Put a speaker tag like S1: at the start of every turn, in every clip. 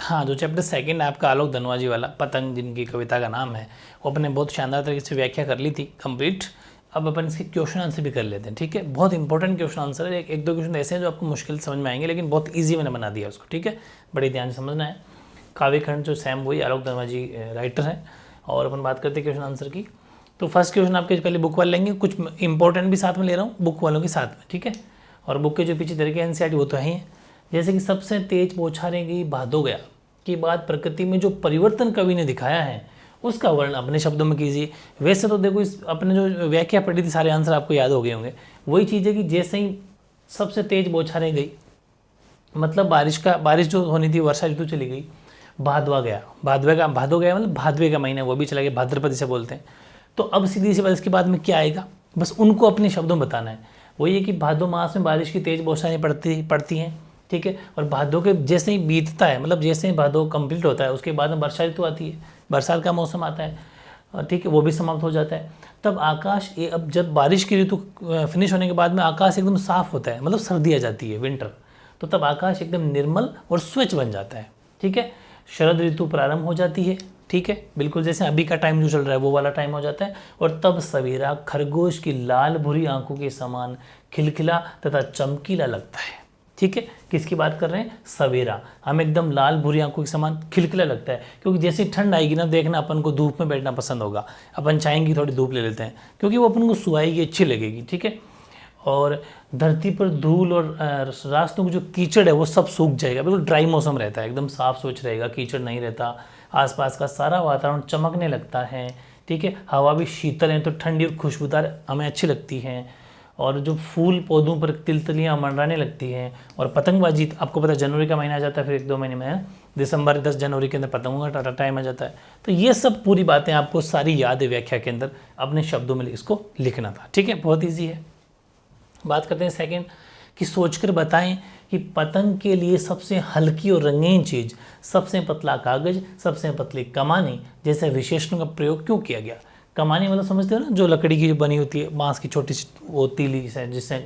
S1: हाँ, जो chapter second है आपका आलोक धनवाजी वाला, पतंग जिनकी कविता का नाम है, वो अपने बहुत शानदार तरीके से व्याख्या कर ली थी कंप्लीट। अब अपन इसके क्वेश्चन आंसर भी कर लेते हैं, ठीक है। बहुत इंपॉर्टेंट क्वेश्चन आंसर है, एक दो क्वेश्चन ऐसे हैं जो आपको मुश्किल समझ में आएंगे, लेकिन बहुत ईजी मैंने बना दिया उसको, ठीक है। बड़े ध्यान से समझना है। काव्यखंड जो सैम वही आलोक धनवाजी राइटर हैं। और अपन बात करते हैं क्वेश्चन आंसर की। तो फर्स्ट क्वेश्चन आपके पहले बुक वाले लेंगे, कुछ इंपॉर्टेंट भी साथ में ले रहा हूँ बुक वालों के साथ में, ठीक है। और बुक के जो पीछे तरीके एनसीईआरटी वो तो है ही। जैसे कि सबसे तेज बौछारें गई भादो गया के बाद प्रकृति में जो परिवर्तन कवि ने दिखाया है उसका वर्णन अपने शब्दों में कीजिए। वैसे तो देखो इस अपने जो व्याख्या पढ़ी थी सारे आंसर आपको याद हो गए होंगे। वही चीज़ है कि जैसे ही सबसे तेज बौछारें गई, मतलब बारिश जो होनी थी, वर्षा ऋतु चली गई, भादवा गया, भादो गया मतलब भादवे का महीना, वो भी चला गया, भाद्रपद से बोलते हैं। तो अब सीधी सी बात, इसके बाद में क्या आएगा, बस उनको अपने शब्दों में बताना है। वही है कि भादो मास में बारिश की तेज बौछारें पड़ती हैं, ठीक है। और भादो के जैसे ही बीतता है, मतलब जैसे ही भादो कंप्लीट होता है, उसके बाद में वर्षा ऋतु आती है, बरसात का मौसम आता है, ठीक है, वो भी समाप्त हो जाता है। तब आकाश अब जब बारिश की ऋतु फिनिश होने के बाद में आकाश एकदम साफ होता है, मतलब सर्दी आ जाती है, विंटर। तो तब आकाश एकदम निर्मल और स्वच्छ बन जाता है, ठीक है। शरद ऋतु प्रारंभ हो जाती है, ठीक है, बिल्कुल जैसे अभी का टाइम जो चल रहा है वो वाला टाइम हो जाता है। और तब सवेरा खरगोश की लाल भूरी आंखों के समान खिलखिला तथा चमकीला लगता है, ठीक है। किसकी बात कर रहे हैं, सवेरा। हम एकदम लाल भूरी आंखों के समान खिलखिला लगता है, क्योंकि जैसे ठंड आएगी ना, देखना अपन को धूप में बैठना पसंद होगा, अपन चाहेंगे थोड़ी धूप ले लेते हैं, क्योंकि वो अपन को सुहाएगी, अच्छी लगेगी, ठीक है। और धरती पर धूल और रास्तों की जो कीचड़ है वो सब सूख जाएगा, बिल्कुल ड्राई मौसम रहता है, एकदम साफ स्वच्छ रहेगा, कीचड़ नहीं रहता, आसपास का सारा वातावरण चमकने लगता है, ठीक है। हवा भी शीतल है तो ठंडी और खुशबूदार हमें अच्छी लगती है। और जो फूल पौधों पर तिलतलियाँ मंडराने लगती हैं। और पतंगबाजी, आपको पता है जनवरी का महीना आ जाता है, फिर एक दो महीने में दिसंबर 10 जनवरी के अंदर पतंगों का टाइम आ जाता है। तो ये सब पूरी बातें आपको सारी याद है, व्याख्या के अंदर अपने शब्दों में इसको लिखना था, ठीक है, बहुत ईजी है। बात करते हैं सेकंड कि सोचकर बताएं कि पतंग के लिए सबसे हल्की और रंगीन चीज़, सबसे पतला कागज, सबसे पतली कमानी जैसे विशेषणों का प्रयोग क्यों किया गया। कमानी मतलब समझते हो ना, जो लकड़ी की बनी होती है, बांस की छोटी सी वो तीली से जिससे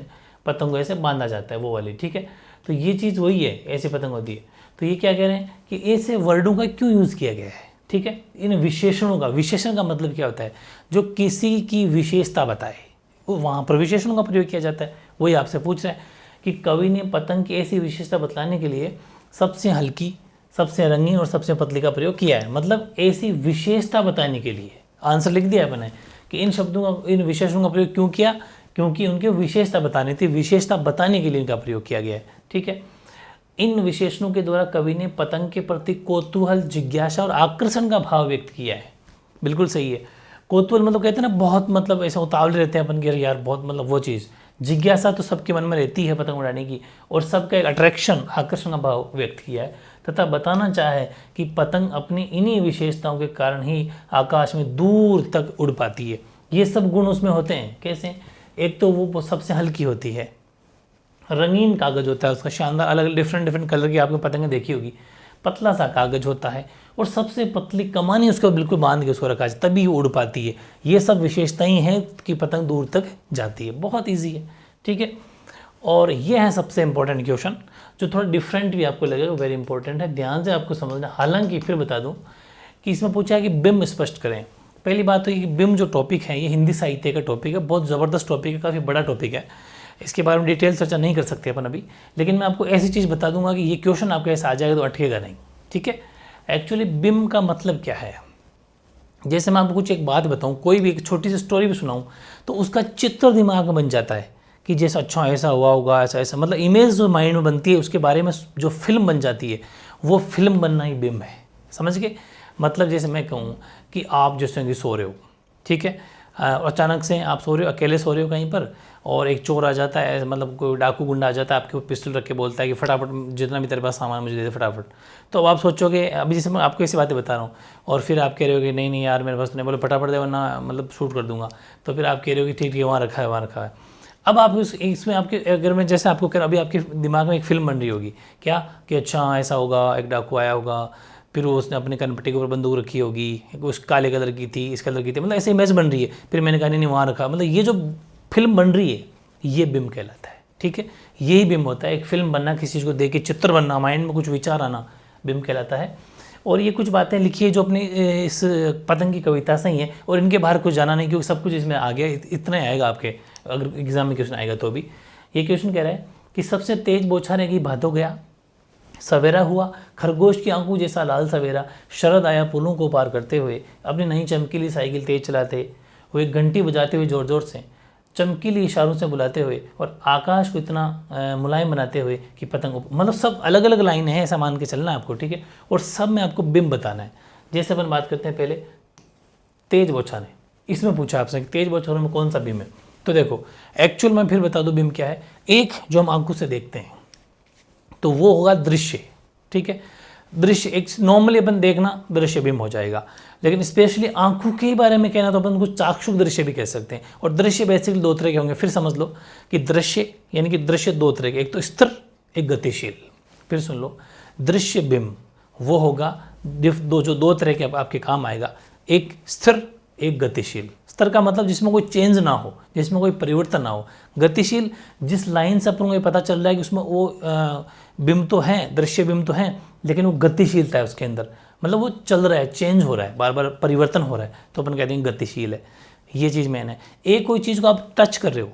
S1: पतंग को ऐसे बांधा जाता है, वो वाली, ठीक है। तो ये चीज़ वही है, ऐसे पतंग होती है। तो ये क्या कह रहे हैं कि ऐसे वर्डों का क्यों यूज़ किया गया है, ठीक है। इन विशेषणों का, विशेषण का मतलब क्या होता है, जो किसी की विशेषता बताए, वो वहाँ पर विशेषणों का प्रयोग किया जाता है। वही आपसे पूछ रहा है कि कवि ने पतंग की ऐसी विशेषता बतलाने के लिए सबसे हल्की, सबसे रंगीन और सबसे पतली का प्रयोग किया है, मतलब ऐसी विशेषता बताने के लिए। आंसर लिख दिया मैंने कि इन शब्दों का, इन विशेषणों का प्रयोग क्यों किया, क्योंकि उनकी विशेषता बतानी थी, विशेषता बताने के लिए इनका प्रयोग किया गया है, ठीक है। इन विशेषणों के द्वारा कवि ने पतंग के प्रति कौतूहल, जिज्ञासा और आकर्षण का भाव व्यक्त किया है। बिल्कुल सही है। कौतूहल मतलब कहते हैं ना, बहुत मतलब ऐसे उतावले रहते हैं अपन के, यार बहुत, मतलब वो चीज़। जिज्ञासा तो सबके मन में रहती है पतंग उड़ाने की, और सबका एक अट्रैक्शन, आकर्षण का भाव व्यक्त किया है, तथा बताना चाहे कि पतंग अपनी इन्हीं विशेषताओं के कारण ही आकाश में दूर तक उड़ पाती है। ये सब गुण उसमें होते हैं। कैसे, एक तो वो सबसे हल्की होती है, रंगीन कागज होता है उसका शानदार, अलग डिफरेंट कलर की आपने पतंगें देखी होगी, पतला सा कागज होता है, और सबसे पतली कमानी उसको बिल्कुल बांध के उसको रखा जाए, तभी उड़ पाती है। ये सब विशेषताएं हैं कि पतंग दूर तक जाती है। बहुत इजी है, ठीक है। और ये है सबसे इंपॉर्टेंट क्वेश्चन, जो थोड़ा डिफरेंट भी आपको लगेगा, वेरी इंपॉर्टेंट है, ध्यान से आपको समझना। हालांकि फिर बता दूं कि इसमें पूछा है कि बिंब स्पष्ट करें। पहली बात तो ये कि बिंब जो टॉपिक है ये हिंदी साहित्य का टॉपिक है, बहुत ज़बरदस्त टॉपिक है, काफ़ी बड़ा टॉपिक है। इसके बारे में डिटेल चर्चा नहीं कर सकते अपन अभी, लेकिन मैं आपको ऐसी चीज़ बता दूंगा कि ये क्वेश्चन आपके ऐसे आ जाएगा तो अटकेगा नहीं, ठीक है। एक्चुअली बिंब का मतलब क्या है, जैसे मैं आपको कुछ एक बात बताऊं, कोई भी एक छोटी सी स्टोरी भी सुनाऊं, तो उसका चित्र दिमाग में बन जाता है कि जैसा अच्छा ऐसा हुआ होगा, ऐसा ऐसा, मतलब इमेज जो माइंड में बनती है, उसके बारे में जो फिल्म बन जाती है, वो फिल्म बनना ही बिंब है, समझ गए। मतलब जैसे मैं कहूँ कि आप जैसे कि सो रहे हो, ठीक है, अचानक से आप सो रहे हो, अकेले सो रहे हो कहीं पर, और एक चोर आ जाता है, मतलब कोई डाकू गुंडा आ जाता है, आपके ऊपर पिस्टल रख के बोलता है कि फटाफट जितना भी तेरे पास सामान मुझे दे दे फटाफट। तो अब आप सोचोगे, अभी जैसे मैं आपको ऐसी बातें बता रहा हूँ, और फिर आप कह रहे हो कि नहीं नहीं यार मेरे पास नहीं, बोले फटाफट दे वरना मतलब शूट कर दूंगा। तो फिर आप कह रहे हो कि ठीक है वहाँ रखा है, वहाँ रखा है। अब आप इसमें आपके, अगर मैं जैसे आपको कह रहा हूँ, अभी आपके दिमाग में एक फिल्म बन रही होगी क्या, कि अच्छा ऐसा होगा, एक डाकू आया होगा, फिर वो उसने अपने कनपट्टी के ऊपर बंदूक रखी होगी, उस काले कलर की थी, इस कलर की थी, मतलब ऐसे इमेज बन रही है। फिर मैंने कहा नहीं वहाँ रखा, मतलब ये जो फिल्म बन रही है ये बिंब कहलाता है, ठीक है। यही बिंब होता है, एक फिल्म बनना, किसी चीज़ को देख के चित्र बनना, माइंड में कुछ विचार आना, बिंब कहलाता है। और ये कुछ बातें लिखी है जो अपनी इस पतंग की कविता से ही है, और इनके बाहर कुछ जाना नहीं क्योंकि सब कुछ इसमें आ गया। इतना ही आएगा आपके, अगर एग्जाम में क्वेश्चन आएगा तो भी। ये क्वेश्चन कह रहा है कि सबसे तेज बौछारें की भादों गया, सवेरा हुआ खरगोश की आंखों जैसा लाल सवेरा, शरद आया पुलों को पार करते हुए, अपनी नई चमकीली साइकिल तेज चलाते हुए, घंटी बजाते हुए जोर जोर से, चमकीली इशारों से बुलाते हुए, और आकाश को इतना मुलायम बनाते हुए कि पतंग, मतलब सब अलग अलग लाइन है, ऐसा मान के चलना है आपको, ठीक है। और सब में आपको बिंब बताना है। जैसे अपन बात करते हैं पहले तेज बौछारें, इसमें पूछा आपसे तेज बौछारों में कौन सा बिंब है। तो देखो एक्चुअल में फिर बता दो बिंब क्या है। एक जो हम आंखों से देखते हैं तो वो होगा दृश्य, ठीक है। दृश्य एक नॉर्मली अपन देखना दृश्य बिंब हो जाएगा, लेकिन स्पेशली आंखों के बारे में कहना तो अपन कुछ चाक्षुष दृश्य भी कह सकते हैं। और दृश्य बेसिकली दो तरह के होंगे, फिर समझ लो कि दृश्य यानी कि दृश्य दो तरह के, एक तो स्थिर एक गतिशील। फिर सुन लो, दृश्य बिंब वो होगा दो तरह के आपके काम आएगा, एक स्थिर एक गतिशील। स्थिर का मतलब जिसमें कोई चेंज ना हो, जिसमें कोई परिवर्तन ना हो। गतिशील जिस लाइन से अपन को ये पता चल रहा है कि उसमें वो बिंब तो हैं, दृश्य बिंब तो हैं, लेकिन वो गतिशीलता है उसके अंदर, मतलब वो चल रहा है, चेंज हो रहा है, बार बार परिवर्तन हो रहा है, तो अपन कहते हैं गतिशील है। ये चीज़ मैन है। एक कोई चीज़ को आप टच कर रहे हो,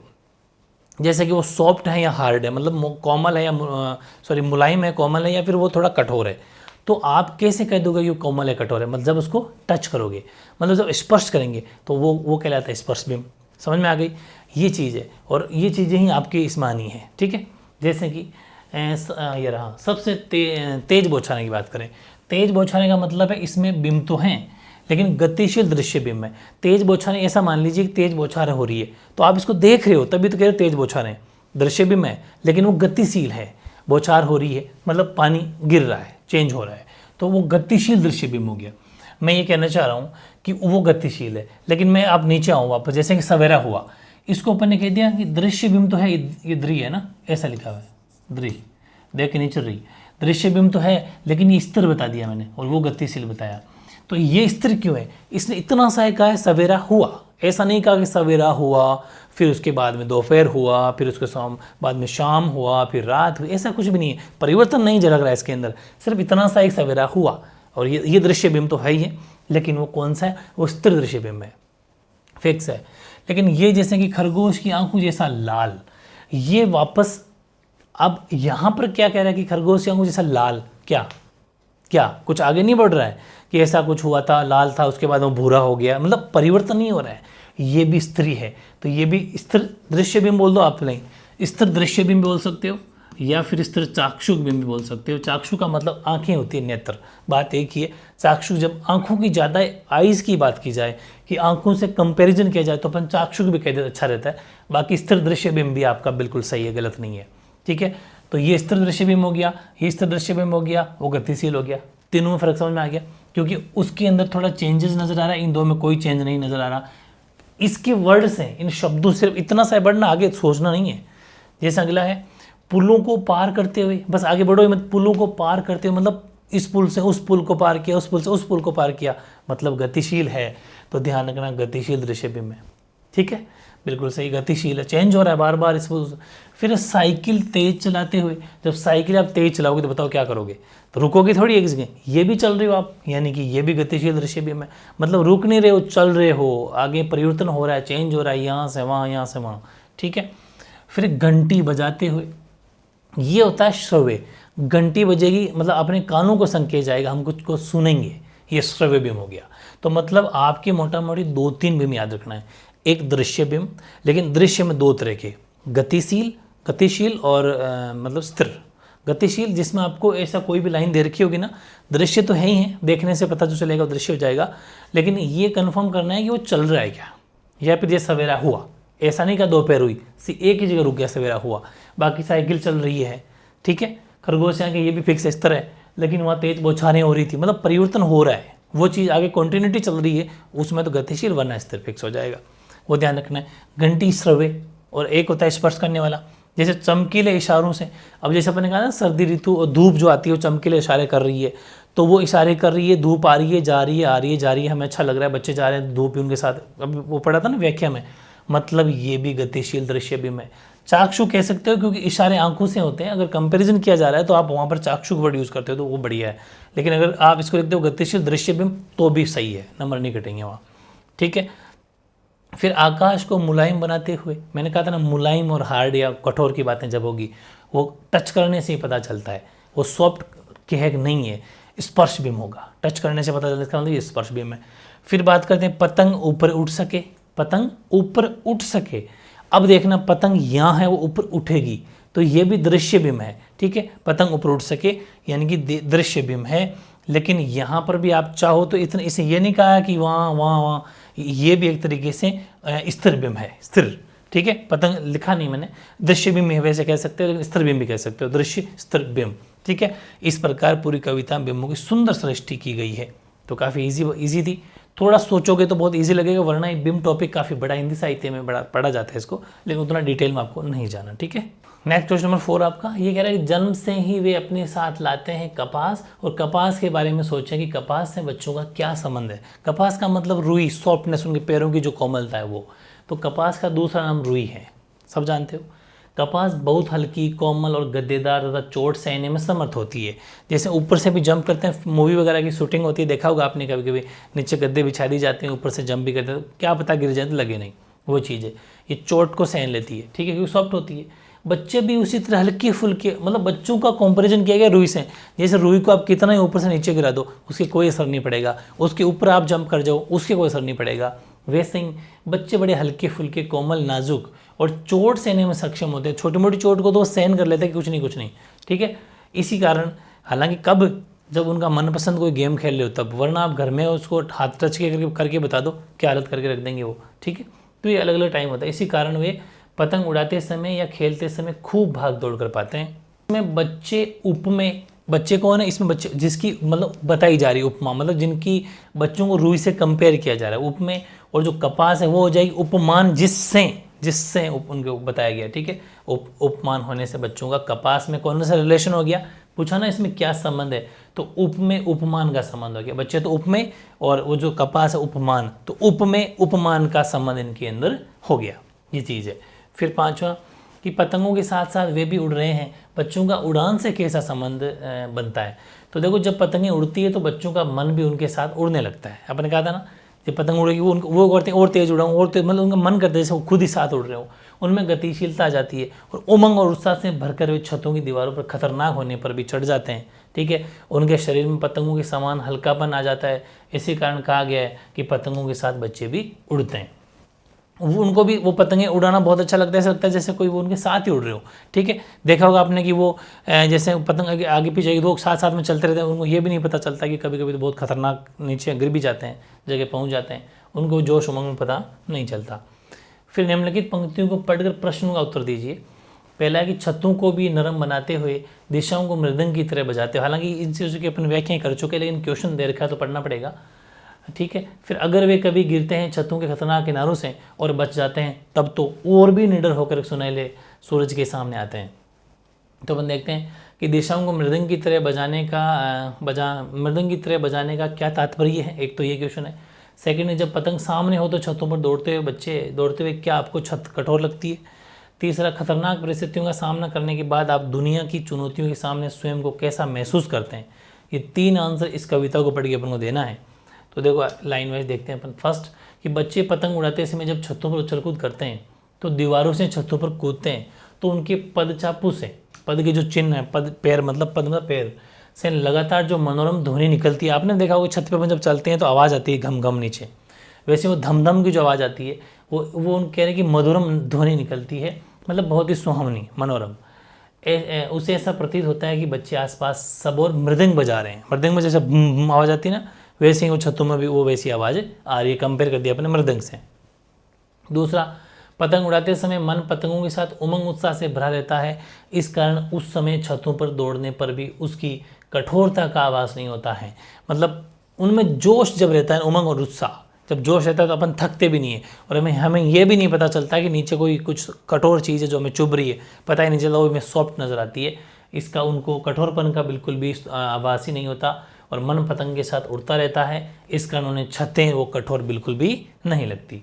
S1: जैसे कि वो सॉफ्ट है या हार्ड है, मतलब कोमल है या मुलायम है, कोमल है, या फिर वो थोड़ा कठोर है, तो आप कैसे कह दोगे कि वो कोमल है कठोर है? मतलब जब उसको टच करोगे, मतलब जब स्पर्श करेंगे तो वो कहलाता है स्पर्श बिंब। समझ में आ गई ये चीज़ है, और ये चीज़ें ही आपकी इसमें आनी है, ठीक है। जैसे कि ये रहा सबसे तेज बौछारें की बात करें। तेज बौछारें का मतलब है इसमें बिंब तो हैं लेकिन गतिशील दृश्य बिंब है। तेज बौछारें, ऐसा मान लीजिए कि तेज बौछारें हो रही है तो आप इसको देख रहे हो तभी तो कह रहे हो तेज बौछारें, दृश्य बिंब है, लेकिन वो गतिशील है। बौछार हो रही है मतलब पानी गिर रहा है, चेंज हो रहा है, तो वो गतिशील दृश्य बिंब हो गया। मैं ये कहना चाह रहा हूँ कि वो गतिशील है, लेकिन मैं आप नीचे आऊँ वापस, जैसे कि सवेरा हुआ, इसको अपन ने कह दिया कि दृश्य बिंब तो है, ये द्रि है ना, ऐसा लिखा हुआ है द्रि, देख के नीचे रही, दृश्य बिंब तो है लेकिन ये स्थिर बता दिया मैंने और वो गतिशील बताया। तो ये स्थिर क्यों है? इसने इतना सा कहा है सवेरा हुआ, ऐसा नहीं कहा कि सवेरा हुआ फिर उसके बाद में दोपहर हुआ, फिर उसके बाद में शाम हुआ, फिर रात हुई, ऐसा कुछ भी नहीं है, परिवर्तन नहीं झलक रहा है इसके अंदर, सिर्फ इतना सा एक सवेरा हुआ। और ये दृश्य बिंब तो है ही है, लेकिन वो कौन सा है? वो स्थिर दृश्य बिंब है, फिक्स है। लेकिन ये जैसे कि खरगोश की आंखों जैसा लाल, ये वापस अब यहाँ पर क्या कह रहा है कि खरगोश की आंखों जैसा लाल, क्या कुछ आगे नहीं बढ़ रहा है कि ऐसा कुछ हुआ था, लाल था, उसके बाद वो भूरा हो गया, मतलब परिवर्तन नहीं हो रहा है। ये भी स्त्री है, तो ये भी स्थिर दृश्य बिंब बोल दो आप, नहीं स्थिर दृश्य बिंब बोल सकते हो, या फिर स्थिर चाक्षुष बिंब भी बोल सकते हो। चाक्षु का मतलब आंखें होती है, नेत्र, बात एक ही है। चाक्षुष जब आंखों की ज़्यादा आइज़ की बात की जाए कि आंखों से कंपैरिजन किया जाए तो अपन चाक्षुष भी कह देते अच्छा रहता है। बाकी स्थिर दृश्य बिंब भी आपका बिल्कुल सही है, गलत नहीं है, ठीक है। तो ये स्थिर दृश्य बिंब हो गया, ये स्थिर दृश्य बिंब हो गया, वो गतिशील हो गया। तीनों में फर्क समझ में आ गया, क्योंकि उसके अंदर थोड़ा चेंजेस नजर आ रहा है, इन दो में कोई चेंज नहीं नजर आ रहा। इसके वर्ड से, इन शब्दों सिर्फ इतना सा बढ़ना, आगे सोचना नहीं है। जैसे अगला है पुलों को पार करते हुए, बस आगे बढ़ो मत, पुलों को पार करते हुए मतलब इस पुल से उस पुल को पार किया, उस पुल से उस पुल को पार किया, मतलब गतिशील है। तो ध्यान रखना गतिशील दृश्य बिंब है, ठीक है, बिल्कुल सही, गतिशील है, चेंज हो रहा है बार बार इस पुल। फिर साइकिल तेज चलाते हुए, जब साइकिल आप तेज चलाओगे तो बताओ क्या करोगे? तो रुकोगे थोड़ी एक जगह, ये भी चल रहे हो आप, यानी कि ये भी गतिशील दृश्य बिंब है, मतलब रुक नहीं रहे हो, चल रहे हो, आगे परिवर्तन हो रहा है, चेंज हो रहा है, यहाँ से वहाँ, यहाँ से वहाँ, ठीक है। फिर घंटी बजाते हुए, ये होता है श्रव्य, घंटी बजेगी मतलब अपने कानों को संकेत जाएगा, हम कुछ को सुनेंगे, ये श्रव्य बिंब हो गया। तो मतलब आपके मोटा मोटी 2-3 बिंब याद रखना है। एक दृश्य बिंब, लेकिन दृश्य में दो तरह के, गतिशील और मतलब स्थिर। गतिशील जिसमें आपको ऐसा कोई भी लाइन दे रखी होगी ना, दृश्य तो है ही है, देखने से पता जो चलेगा दृश्य हो जाएगा, लेकिन ये कंफर्म करना है कि वो चल रहा है क्या, या फिर ये सवेरा हुआ, ऐसा नहीं कहा दोपहर हुई, एक ही जगह रुक गया सवेरा हुआ, बाकी साइकिल चल रही है, ठीक है। खरगोश आगे ये भी फिक्स इस तरह है, लेकिन वहाँ तेज बौछारें हो रही थी, मतलब परिवर्तन हो रहा है, वो चीज़ आगे कॉन्टिन्यूटी चल रही है, उसमें तो गतिशील वरना स्थिर फिक्स हो जाएगा, वो ध्यान रखना है। घंटी श्रव्य, और एक होता है स्पर्श करने वाला, जैसे चमकीले इशारों से। अब जैसे अपन ने कहा ना सर्दी ऋतु और धूप जो आती है वो चमकीले इशारे कर रही है, तो वो इशारे कर रही है, धूप आ रही है, जा रही है, आ रही है, जा रही है, हमें अच्छा लग रहा है, बच्चे जा रहे हैं धूप ही उनके साथ, अब वो पढ़ा था ना व्याख्या में, मतलब ये भी गतिशील दृश्य बिंब है। चाक्षु कह सकते हो क्योंकि इशारे आंखों से होते हैं। अगर कंपैरिजन किया जा रहा है तो आप वहाँ पर चाक्षु वर्ड यूज़ करते हो तो वो बढ़िया है। लेकिन अगर आप इसको लिखते हो गतिशील दृश्य बिंब तो भी सही है, नंबर नहीं कटेंगे वहाँ, ठीक है। फिर आकाश को मुलायम बनाते हुए, मैंने कहा था ना मुलायम और हार्ड या कठोर की बातें जब होगी वो टच करने से ही पता चलता है, वो सॉफ्ट कह नहीं है, स्पर्श बिंब होगा, टच करने से पता चलता है, इसका मतलब ये स्पर्श बिंब है। फिर बात करते हैं पतंग ऊपर उठ सके, पतंग ऊपर उठ सके। अब देखना पतंग यहाँ है वो ऊपर उठेगी तो ये भी दृश्य बिंब है, ठीक है। पतंग ऊपर उठ सके यानी कि दृश्य बिंब है। लेकिन यहाँ पर भी आप चाहो तो इतना इसे ये नहीं कहा कि वहाँ वहाँ वहाँ, ये भी एक तरीके से स्थिर बिंब है, स्थिर, ठीक है। पतंग लिखा नहीं मैंने, दृश्य बिंब वैसे कह सकते हो, लेकिन स्थिर बिंब भी कह सकते हो, दृश्य स्थिर बिंब, ठीक है। इस प्रकार पूरी कविता बिंबों की सुंदर सृष्टि की गई है। तो काफ़ी इजी थी, थोड़ा सोचोगे तो बहुत इजी लगेगा, वरना ये बिंब टॉपिक काफ़ी बड़ा हिंदी साहित्य में बड़ा पढ़ा जाता है इसको, लेकिन उतना डिटेल में आपको नहीं जाना, ठीक है। नेक्स्ट क्वेश्चन नंबर 4 आपका ये कह रहा है कि जन्म से ही वे अपने साथ लाते हैं कपास, और कपास के बारे में सोचें कि कपास से बच्चों का क्या संबंध है। कपास का मतलब रुई, सॉफ्टनेस, उनके पैरों की जो कोमलता है वो, तो कपास का दूसरा नाम रुई है, सब जानते हो। कपास बहुत हल्की, कोमल और गद्देदार तथा चोट सहने में समर्थ होती है। जैसे ऊपर से भी जंप करते हैं, मूवी वगैरह की शूटिंग होती है, देखा होगा आपने कभी कभी, नीचे गद्दे बिछा दी जाते हैं, ऊपर से जंप भी करते हैं, क्या पता गिर जाए तो लगे नहीं, वो चीज़ है। ये चोट को सहन लेती है, ठीक है, क्योंकि सॉफ्ट होती है। बच्चे भी उसी तरह हल्के फुल्के, मतलब बच्चों का कंपैरिजन किया गया रुई से। जैसे रुई को आप कितना ही ऊपर से नीचे गिरा दो उसके कोई असर नहीं पड़ेगा, उसके ऊपर आप जंप कर जाओ उसके कोई असर नहीं पड़ेगा। वैसे ही बच्चे बड़े हल्के फुल्के, कोमल, नाजुक और चोट सहने में सक्षम होते हैं। छोटी मोटी चोट को तो वो सहन कर लेते हैं कि कुछ नहीं, ठीक है। इसी कारण, हालांकि कब, जब उनका मनपसंद कोई गेम खेल रहे हो तब, वरना आप घर में उसको हाथ टच करके बता दो क्या हालत करके रख देंगे वो, ठीक है। तो ये अलग अलग टाइम होता है, इसी कारण वे पतंग उड़ाते समय या खेलते समय खूब भाग दौड़ कर पाते हैं। इसमें बच्चे उपमेय, बच्चे कौन है इसमें, बच्चे जिसकी मतलब बताई जा रही है, उपमा मतलब जिनकी बच्चों को रुई से कंपेयर किया जा रहा है, उपमेय। और जो कपास है वो हो जाएगी उपमान, जिससे उनको बताया गया, ठीक है। उपमान होने से बच्चों का कपास में कौन सा रिलेशन हो गया, पूछा ना इसमें क्या संबंध है, तो उपमेय उपमान का संबंध हो गया। बच्चे तो उपमेय और वो जो कपास है उपमान, तो उपमेय उपमान का संबंध इनके अंदर हो गया, ये चीज़ है। फिर 5वां कि पतंगों के साथ साथ वे भी उड़ रहे हैं, बच्चों का उड़ान से कैसा संबंध बनता है। तो देखो जब पतंगें उड़ती है तो बच्चों का मन भी उनके साथ उड़ने लगता है। अपने कहा था ना, जब पतंग उड़ेगी वो करते हैं और तेज उड़ाऊँ और तेज, मतलब उनका मन करता है जैसे वो खुद ही साथ उड़ रहे हो, उनमें गतिशीलता आ जाती है और उमंग और उत्साह से भरकर वे छतों की दीवारों पर खतरनाक होने पर भी चढ़ जाते हैं, ठीक है। उनके शरीर में पतंगों के समान हल्कापन आ जाता है। इसी कारण कहा गया है कि पतंगों के साथ बच्चे भी उड़ते हैं। उनको भी वो पतंगें उड़ाना बहुत अच्छा लगता है, ऐसा लगता है जैसे कोई वो उनके साथ ही उड़ रहे हो, ठीक है। देखा होगा आपने कि वो जैसे पतंग आगे पीछे लोग साथ साथ में चलते रहते हैं, उनको ये भी नहीं पता चलता कि कभी कभी तो बहुत खतरनाक नीचे गिर भी जाते हैं, जगह पहुंच जाते हैं, उनको जोश उमंग में पता नहीं चलता। फिर निम्नलिखित पंक्तियों को पढ़कर प्रश्नों का उत्तर दीजिए। पहला है कि छतों को भी नरम बनाते हुए दिशाओं को मृदंग की तरह बजाते हो। हालांकि इन चीज़ों की अपन व्याख्याएं कर चुके, लेकिन क्वेश्चन दे रखा है तो पढ़ना पड़ेगा, ठीक है। फिर अगर वे कभी गिरते हैं छतों के खतरनाक किनारों से और बच जाते हैं तब तो और भी निडर होकर सुनहले सूरज के सामने आते हैं। तो अपन देखते हैं कि दिशाओं को मृदंग की तरह बजाने का क्या तात्पर्य है। एक तो ये क्वेश्चन है। सेकंड है, जब पतंग सामने हो तो छतों पर दौड़ते हुए क्या आपको छत कठोर लगती है। तीसरा, खतरनाक परिस्थितियों का सामना करने के बाद आप दुनिया की चुनौतियों के सामने स्वयं को कैसा महसूस करते हैं। ये 3 आंसर इस कविता को पढ़ के अपन को देना है। तो देखो लाइन वाइज देखते हैं अपन। फर्स्ट कि बच्चे पतंग उड़ाते समय जब छतों पर उछल कूद करते हैं तो दीवारों से छतों पर कूदते हैं तो उनके पदचापू से, पद के जो चिन्ह है, पद पैर मतलब पैर से लगातार जो मनोरम ध्वनि निकलती है। आपने देखा होगा छत पे जब चलते हैं तो आवाज़ आती है घम घम नीचे, वैसे वो धम धम की जो आवाज़ आती है वो कह रहे हैं कि मधुरम ध्वनि निकलती है, मतलब बहुत ही सुहावनी, मनोरम। उसे ऐसा प्रतीत होता है कि बच्चे आसपास सब और मृदंग बजा रहे हैं। मृदंग में जैसे आवाज़ आती है ना, वैसे ही वो छतों में भी वो वैसी आवाज़ आ रही है, कंपेयर कर दिया अपने मृदंग से। दूसरा, पतंग उड़ाते समय मन पतंगों के साथ उमंग उत्साह से भरा रहता है, इस कारण उस समय छतों पर दौड़ने पर भी उसकी कठोरता का आभास नहीं होता है। मतलब उनमें जोश जब रहता है, उमंग और उत्साह जब जोश रहता है तो अपन थकते भी नहीं है और हमें ये भी नहीं पता चलता कि नीचे कोई कुछ कठोर चीज़ है जो हमें चुभ रही है, पता ही नहीं चलता, वो हमें सॉफ्ट नज़र आती है। इसका उनको कठोरपन का बिल्कुल भी आभास ही नहीं होता और मन पतंग के साथ उड़ता रहता है, इस कारण उन्हें छतें वो कठोर बिल्कुल भी नहीं लगती।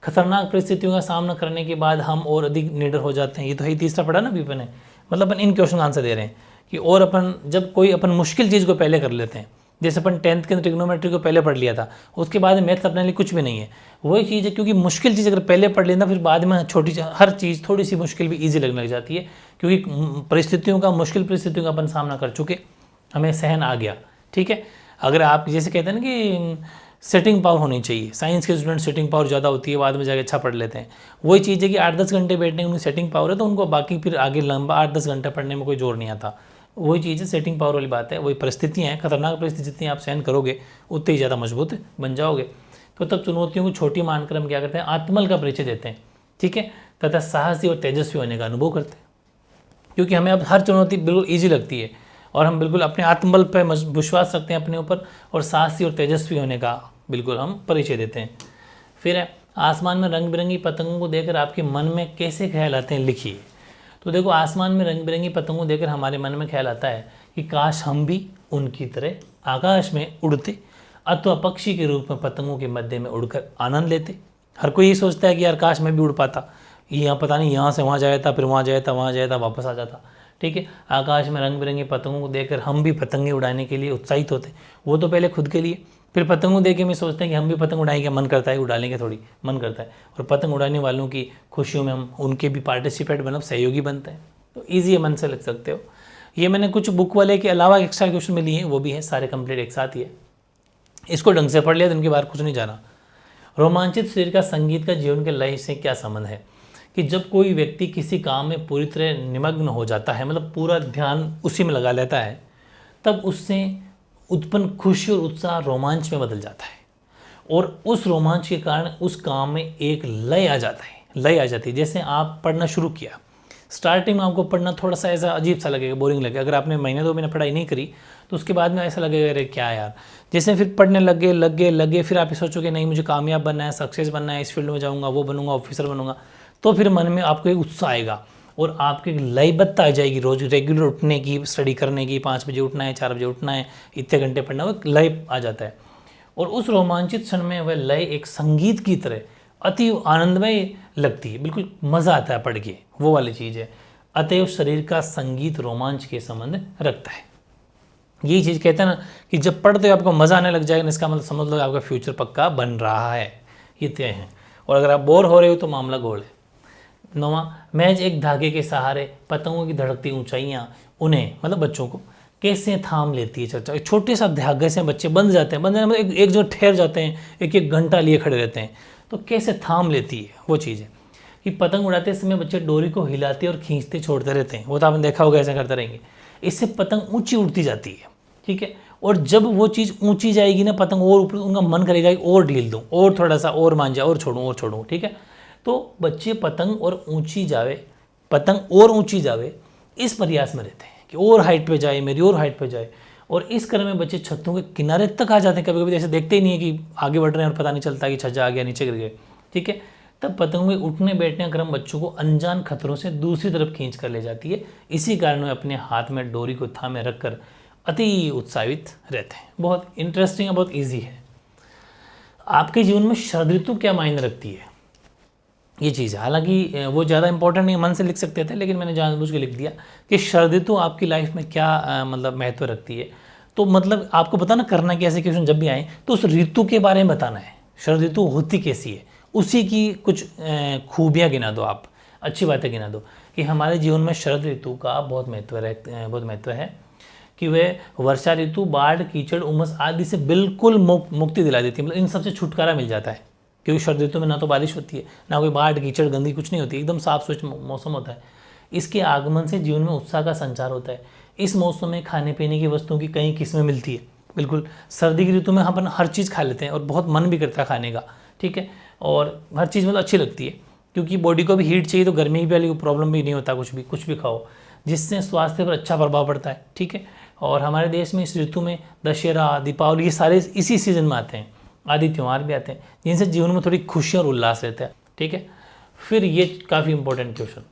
S1: खतरनाक परिस्थितियों का सामना करने के बाद हम और अधिक निडर हो जाते हैं। ये तो है तीसरा पढ़ा ना अभी अपन ने, मतलब अपन इन क्वेश्चन का आंसर दे रहे हैं कि और अपन जब कोई अपन मुश्किल चीज़ को पहले कर लेते हैं, जैसे अपन 10th के अंदर ट्रिग्नोमेट्री को पहले पढ़ लिया था, उसके बाद मैथ्स अपने लिए कुछ भी नहीं है, वही चीज़ है। क्योंकि मुश्किल चीज़ अगर पहले पढ़ लेना, फिर बाद में हर चीज़ थोड़ी सी मुश्किल भी ईजी लगने लग जाती है, क्योंकि मुश्किल परिस्थितियों का अपन सामना कर चुके, हमें सहन आ गया। ठीक है, अगर आप जैसे कहते हैं ना कि सेटिंग पावर होनी चाहिए, साइंस के स्टूडेंट सेटिंग पावर ज़्यादा होती है, बाद में जाके अच्छा पढ़ लेते हैं। वही चीज़ है कि 8-10 घंटे बैठने की उनकी सेटिंग पावर है, तो उनको बाकी फिर आगे लंबा 8-10 घंटे पढ़ने में कोई जोर नहीं आता। वही चीज़ है, सेटिंग पावर वाली बात है। वही परिस्थितियाँ हैं, खतरनाक परिस्थिति जितनी आप सहन करोगे उतने ही ज़्यादा मजबूत बन जाओगे। तो तब चुनौतियों को छोटी मानकर हम क्या करते हैं, आत्मबल का परिचय देते हैं। ठीक है, तथा साहसी और तेजस्वी होने का अनुभव करते हैं, क्योंकि हमें अब हर चुनौती बिल्कुल ईजी लगती है और हम बिल्कुल अपने आत्मबल पर विश्वास रखते हैं अपने ऊपर, और साहसी और तेजस्वी होने का बिल्कुल हम परिचय देते हैं। फिर है, आसमान में रंग बिरंगी पतंगों को देखकर आपके मन में कैसे ख्याल आते हैं, लिखिए। तो देखो, आसमान में रंग बिरंगी पतंगों देखकर हमारे मन में ख्याल आता है कि काश हम भी उनकी तरह आकाश में उड़ते, अथवा पक्षी के रूप में पतंगों के मध्य में उड़कर आनंद लेते। हर कोई ये सोचता है कि यार काश मैं भी उड़ पाता, यहाँ पता नहीं यहाँ से वहाँ जाता, फिर वहाँ जाता, वहाँ जाता, वापस आ जाता। ठीक है, आकाश में रंग बिरंगी पतंगों को देखकर हम भी पतंगे उड़ाने के लिए उत्साहित होते। वो तो पहले खुद के लिए, फिर पतंगों देख के मैं सोचते हैं कि हम भी पतंग उड़ाएंगे, मन करता है, उड़ा लेंगे, थोड़ी मन करता है। और पतंग उड़ाने वालों की खुशियों में हम उनके भी पार्टिसिपेट मतलब सहयोगी बनते हैं। तो ईजी है, मन से लग सकते हो। ये मैंने कुछ बुक वाले के अलावा एक्स्ट्रा क्वेश्चन में लिए हैं, वो भी है, सारे कंप्लीट एक साथ ही है। इसको ढंग से पढ़ लिया तो इनके बाहर कुछ नहीं जाना। रोमांचित शरीर का संगीत का जीवन के लय से क्या संबंध है, कि जब कोई व्यक्ति किसी काम में पूरी तरह निमग्न हो जाता है, मतलब पूरा ध्यान उसी में लगा लेता है, तब उससे उत्पन्न खुशी और उत्साह रोमांच में बदल जाता है, और उस रोमांच के कारण उस काम में एक लय आ जाता है, लय आ जाती है। जैसे आप पढ़ना शुरू किया, स्टार्टिंग में आपको पढ़ना थोड़ा सा ऐसा अजीब सा लगेगा, बोरिंग लगेगा। अगर आपने महीने 2 महीने पढ़ाई नहीं करी तो उसके बाद में ऐसा लगेगा अरे क्या यार। जैसे फिर पढ़ने लगे फिर आप सोचोगे नहीं मुझे कामयाब बनना है, सक्सेस बनना है, इस फील्ड में जाऊँगा, वो बनूंगा, ऑफिसर बनूंगा, तो फिर मन में आपको एक उत्साह आएगा और आपकी लयबद्धता आ जाएगी, रोज रेगुलर उठने की, स्टडी करने की, 5 बजे उठना है, 4 बजे उठना है, इतने घंटे पढ़ना, वो लय आ जाता है। और उस रोमांचित क्षण में वह लय एक संगीत की तरह अति आनंदमय लगती है, बिल्कुल मज़ा आता है पढ़ के, वो वाली चीज़ है। अतएव शरीर का संगीत रोमांच के संबंध रखता है। यही चीज़ कहते हैं ना कि जब पढ़ते हो आपको मज़ा आने लग जाएगा, इसका मतलब समझ लो आपका फ्यूचर पक्का बन रहा है, ये तय है। और अगर आप बोर हो रहे हो तो मामला गोल है। 9वां, महज एक धागे के सहारे पतंगों की धड़कती ऊंचाइयाँ उन्हें मतलब बच्चों को कैसे थाम लेती है। चर्चा, एक छोटे सा धागे से बच्चे बंध जाते हैं, बंधने मतलब एक जो ठहर जाते हैं, एक घंटा लिए खड़े रहते हैं, तो कैसे थाम लेती है वो चीज़ है कि पतंग उड़ाते समय बच्चे डोरी को हिलाते और खींचते छोड़ते रहते हैं। वो तो आपने देखा होगा, ऐसा करते रहेंगे, इससे पतंग ऊंची उड़ती जाती है। ठीक है, और जब वो चीज़ ऊंची जाएगी ना, पतंग और ऊपर, उनका मन करेगा और ढील दूँ, और थोड़ा सा और मान जाए, और छोड़ूँ। ठीक है, तो बच्चे पतंग और ऊंची जावे इस प्रयास में रहते हैं कि और हाइट पे जाए, मेरी और हाइट पे जाए। और इस क्रम में बच्चे छतों के किनारे तक आ जाते हैं। कभी कभी ऐसे देखते ही नहीं है कि आगे बढ़ रहे हैं और पता नहीं चलता कि छज्जा आ गया, नीचे गिर गए। ठीक है, तब पतंगों के उठने बैठने का क्रम बच्चों को अनजान खतरों से दूसरी तरफ खींच कर ले जाती है। इसी कारण वे अपने हाथ में डोरी को थामे रखकर अति उत्साहित रहते हैं। बहुत इंटरेस्टिंग है, बहुत ईजी है। आपके जीवन में शरद ऋतु क्या मायने रखती है, ये चीज़ है। हालांकि वो ज़्यादा इंपॉर्टेंट नहीं, मन से लिख सकते थे, लेकिन मैंने जानबूझ के लिख दिया कि शरद ऋतु आपकी लाइफ में क्या मतलब महत्व रखती है। तो मतलब आपको बताना करना कि ऐसे क्वेश्चन जब भी आए तो उस ऋतु के बारे में बताना है, शरद ऋतु होती कैसी है, उसी की कुछ खूबियाँ गिना दो, आप अच्छी बातें गिना दो कि हमारे जीवन में शरद ऋतु का बहुत महत्व है कि वह वर्षा ऋतु बाढ़, कीचड़, उमस आदि से बिल्कुल मुक्ति दिला देती है। मतलब इन सबसे छुटकारा मिल जाता है, क्योंकि शरद ऋतु में ना तो बारिश होती है, ना कोई बाढ़, कीचड़, गंदगी कुछ नहीं होती, एकदम साफ स्वच्छ मौसम होता है। इसके आगमन से जीवन में उत्साह का संचार होता है। इस मौसम में खाने पीने की वस्तुओं की कई किस्में मिलती है। बिल्कुल सर्दी की ऋतु में अपन हर चीज़ खा लेते हैं और बहुत मन भी करता है खाने का। ठीक है, और हर चीज़ मतलब अच्छी लगती है, क्योंकि बॉडी को भी हीट चाहिए, तो गर्मी वाली कोई प्रॉब्लम भी नहीं होता, कुछ भी खाओ, जिससे स्वास्थ्य पर अच्छा प्रभाव पड़ता है। ठीक है, और हमारे देश में इस ऋतु में दशहरा, दीपावली, ये सारे इसी सीजन में आते हैं, आदि त्यौहार भी आते हैं, जिनसे जीवन में थोड़ी खुशी और उल्लास रहता है। ठीक है, फिर ये काफ़ी इंपॉर्टेंट क्वेश्चन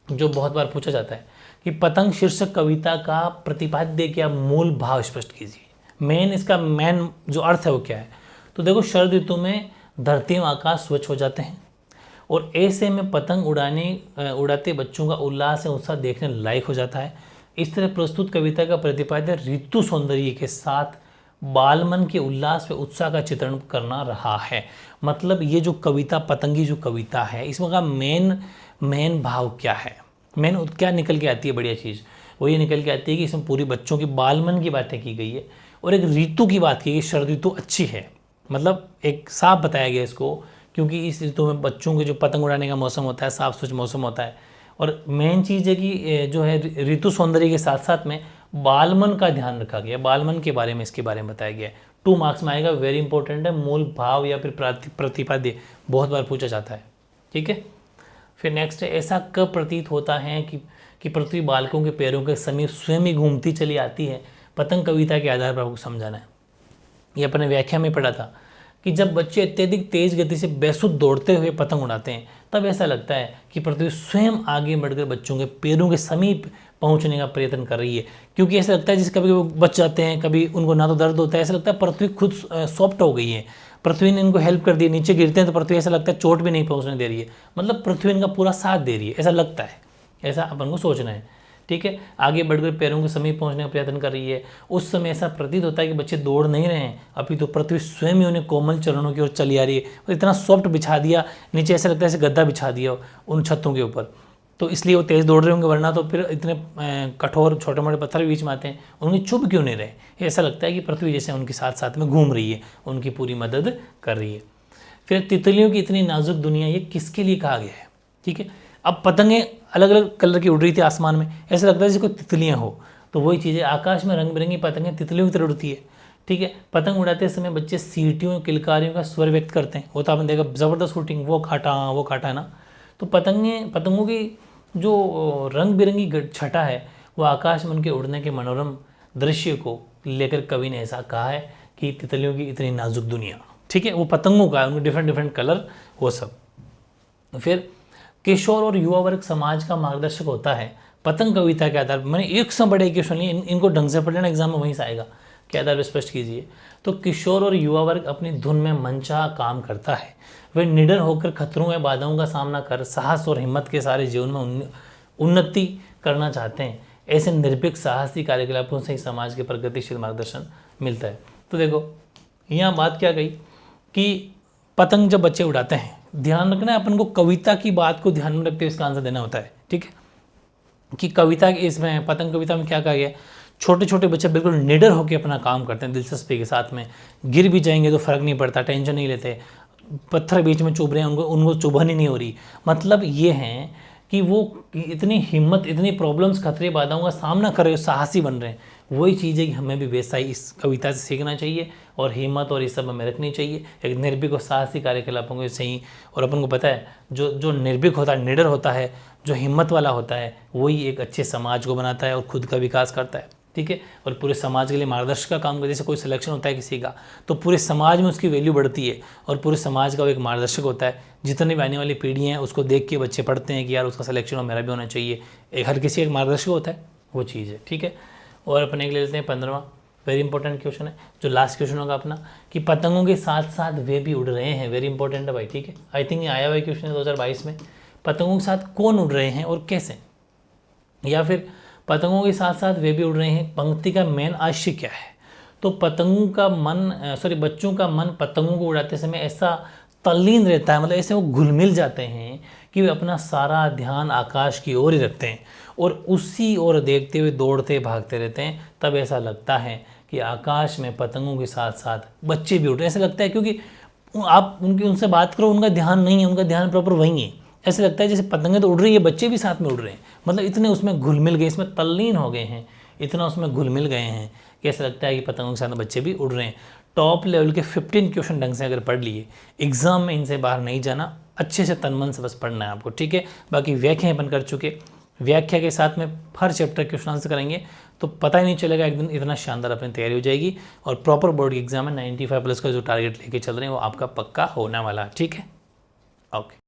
S1: जो बहुत बार पूछा जाता है कि पतंग शीर्षक कविता का प्रतिपाद्य क्या मूल भाव स्पष्ट कीजिए। इसका मेन जो अर्थ है वो क्या है। तो देखो, शरद ऋतु में धरती में आकाश स्वच्छ हो जाते हैं और ऐसे में पतंग उड़ाते बच्चों का उल्लास या उत्साह देखने लायक हो जाता है। इस तरह प्रस्तुत कविता का प्रतिपाद्य ऋतु सौंदर्य के साथ बालमन के उल्लास व उत्साह का चित्रण करना रहा है। मतलब ये जो कविता, पतंगी जो कविता है, इसमें का मेन भाव क्या है, मेन क्या निकल के आती है, बढ़िया चीज़ वो ये निकल के आती है कि इसमें पूरी बच्चों की बालमन की बातें की गई है और एक ऋतु की बात की गई। शरद ऋतु अच्छी है, मतलब एक साफ बताया गया इसको, क्योंकि इस ऋतु में बच्चों के जो पतंग उड़ाने का मौसम होता है, साफ स्वच्छ मौसम होता है। और मेन चीज़ है कि जो है ऋतु सौंदर्य के साथ साथ में बालमन का ध्यान रखा गया, बालमन के बारे में, इसके बारे में बताया गया है। 2 मार्क्स में आएगा, वेरी इंपॉर्टेंट है। मूल भाव या फिर प्रतिपाद्य बहुत बार पूछा जाता है, ठीक है। फिर नेक्स्ट है, ऐसा कब प्रतीत होता है कि पृथ्वी बालकों के पैरों के समीप स्वयं ही घूमती चली आती है। पतंग कविता के आधार पर आपको समझाना है। ये अपने व्याख्या में पढ़ा था कि जब बच्चे अत्यधिक तेज गति से बेसुध दौड़ते हुए पतंग उड़ाते हैं तब ऐसा लगता है कि पृथ्वी स्वयं आगे बढ़कर बच्चों के पैरों के समीप पहुंचने का प्रयत्न कर रही है। क्योंकि ऐसा लगता है जैसे कभी वो बच जाते हैं, कभी उनको ना तो दर्द होता है, ऐसा लगता है पृथ्वी खुद सॉफ्ट हो गई है, पृथ्वी ने इनको हेल्प कर दी। नीचे गिरते हैं तो पृथ्वी ऐसा लगता है चोट भी नहीं पहुंचने दे रही है, मतलब पृथ्वी इनका पूरा साथ दे रही है, ऐसा लगता है, ऐसा अपन को सोचना है, ठीक है। आगे बढ़कर पैरों के समीप पहुंचने का प्रयत्न कर रही है। उस समय ऐसा प्रतीत होता है कि बच्चे दौड़ नहीं रहे हैं, अभी तो पृथ्वी स्वयं ही उन्हें कोमल चरणों की ओर चली आ रही है। और इतना सॉफ्ट बिछा दिया, नीचे ऐसा लगता है जैसे गद्दा बिछा दिया उन छतों के ऊपर, तो इसलिए वो तेज़ दौड़ रहे होंगे, वरना तो फिर इतने कठोर छोटे मोटे पत्थर बीच में आते हैं, उनकी चुभ क्यों नहीं रहे। ऐसा लगता है कि पृथ्वी जैसे उनके साथ साथ में घूम रही है, उनकी पूरी मदद कर रही है। फिर तितलियों की इतनी नाजुक दुनिया, ये किसके लिए कहा गया है, ठीक है। अब पतंगें अलग अलग कलर की उड़ रही थी आसमान में, ऐसा लगता है जैसे कोई तितलियाँ हो, तो वही चीज़ें आकाश में रंग बिरंगी पतंगें तितलियों की तरह उड़ती है, ठीक है। पतंग उड़ाते समय बच्चे सीटियों किलकारियों का स्वर व्यक्त करते हैं, वो तो आपने देखा ज़बरदस्त शूटिंग, वो काटा है ना। तो पतंगों की जो रंग बिरंगी छटा है वो आकाश में उनके उड़ने के मनोरम दृश्य को लेकर कवि ने ऐसा कहा है कि तितलियों की इतनी नाजुक दुनिया, ठीक है। वो पतंगों का, उनके डिफरेंट कलर, वो सब। फिर किशोर और युवा वर्ग समाज का मार्गदर्शक होता है। पतंग कविता के आधार पर मैंने एक से बड़े क्वेश्चन लिए, इनको ढंग से पढ़ लेना, एग्जाम में वहीं से आएगा, के आधार पर स्पष्ट कीजिए। तो किशोर और युवा वर्ग अपनी धुन में मनचाहा काम करता है। वे निडर होकर खतरों व बाधाओं का सामना कर साहस और हिम्मत के सारे जीवन में उन्नति करना चाहते हैं। ऐसे निर्भीक साहसी कार्यकलापों से ही समाज के प्रगतिशील मार्गदर्शन मिलता है। तो देखो यहाँ बात क्या गई कि पतंग जब बच्चे उड़ाते हैं, ध्यान रखना है अपन को, कविता की बात को ध्यान में रखते हुए इसका आंसर देना होता है, ठीक है। कि कविता के इसमें, पतंग कविता में क्या कहा गया, छोटे छोटे बच्चे बिल्कुल निडर होकर अपना काम करते हैं, दिलचस्पी के साथ में, गिर भी जाएंगे तो फर्क नहीं पड़ता, टेंशन नहीं लेते, पत्थर बीच में चुभ रहे हैं उनको चुभन ही नहीं हो रही। मतलब ये है कि वो इतनी हिम्मत, इतनी प्रॉब्लम्स, खतरे, बाधाओं का सामना कर रहे हो, साहसी बन रहे हैं। वही चीज़ है कि हमें भी वैसा ही इस कविता से सीखना चाहिए और हिम्मत और इस सब हमें रखनी चाहिए, एक निर्भीक और साहसी कार्यकलापों को सही। और अपन को पता है जो निर्भीक होता है, निडर होता है, जो हिम्मत वाला होता है, वही एक अच्छे समाज को बनाता है और खुद का विकास करता है, ठीक है। और पूरे समाज के लिए मार्गदर्शक का काम करता है। जैसे कोई सिलेक्शन होता है किसी का, तो पूरे समाज में उसकी वैल्यू बढ़ती है और पूरे समाज का वो एक मार्गदर्शक होता है। जितनी भी आने वाली पीढ़ियाँ हैं उसको देख के बच्चे पढ़ते हैं कि यार उसका सिलेक्शन हो, मेरा भी होना चाहिए। एक हर किसी एक मार्गदर्शक होता है, वो चीज़ है, ठीक है। और अपने के लिए लेते हैं 15वां, वेरी इंपॉर्टेंट क्वेश्चन है, जो लास्ट क्वेश्चन होगा अपना, कि पतंगों के साथ साथ वे भी उड़ रहे हैं। वेरी इंपॉर्टेंट है भाई, ठीक है। आई थिंक ये आया हुआ क्वेश्चन है 2022 में। पतंगों के साथ कौन उड़ रहे हैं और कैसे, या फिर पतंगों के साथ साथ वे भी उड़ रहे हैं, पंक्ति का मेन आशय क्या है। तो बच्चों का मन पतंगों को उड़ाते समय ऐसा तल्लीन रहता है, मतलब ऐसे वो घुल मिल जाते हैं कि वे अपना सारा ध्यान आकाश की ओर ही रखते हैं और उसी ओर देखते हुए दौड़ते भागते रहते हैं। तब ऐसा लगता है कि आकाश में पतंगों के साथ साथ बच्चे भी उड़ रहे हैं। ऐसा लगता है क्योंकि आप उनसे बात करो, उनका ध्यान नहीं है, उनका ध्यान प्रॉपर वहीं है। ऐसा लगता है जैसे पतंगें तो उड़ रही है, बच्चे भी साथ में उड़ रहे हैं, मतलब इतने उसमें घुल मिल गए, इसमें तल्लीन हो गए हैं, इतना उसमें घुल मिल गए हैं कि ऐसा लगता है कि पतंगों के साथ बच्चे भी उड़ रहे हैं। टॉप लेवल के 15 क्वेश्चन ढंग से अगर पढ़ लिए, एग्जाम में इनसे बाहर नहीं जाना, अच्छे से तन मन से बस पढ़ना है आपको, ठीक है। बाकी व्याख्याएं अपन कर चुके, व्याख्या के साथ में हर चैप्टर क्वेश्चन आंसर करेंगे तो पता ही नहीं चलेगा, एक दिन इतना शानदार अपनी तैयारी हो जाएगी और प्रॉपर बोर्ड की एग्जाम में 95+ का जो टारगेट लेके चल रहे हैं वो आपका पक्का होने वाला है, ठीक है। ओके।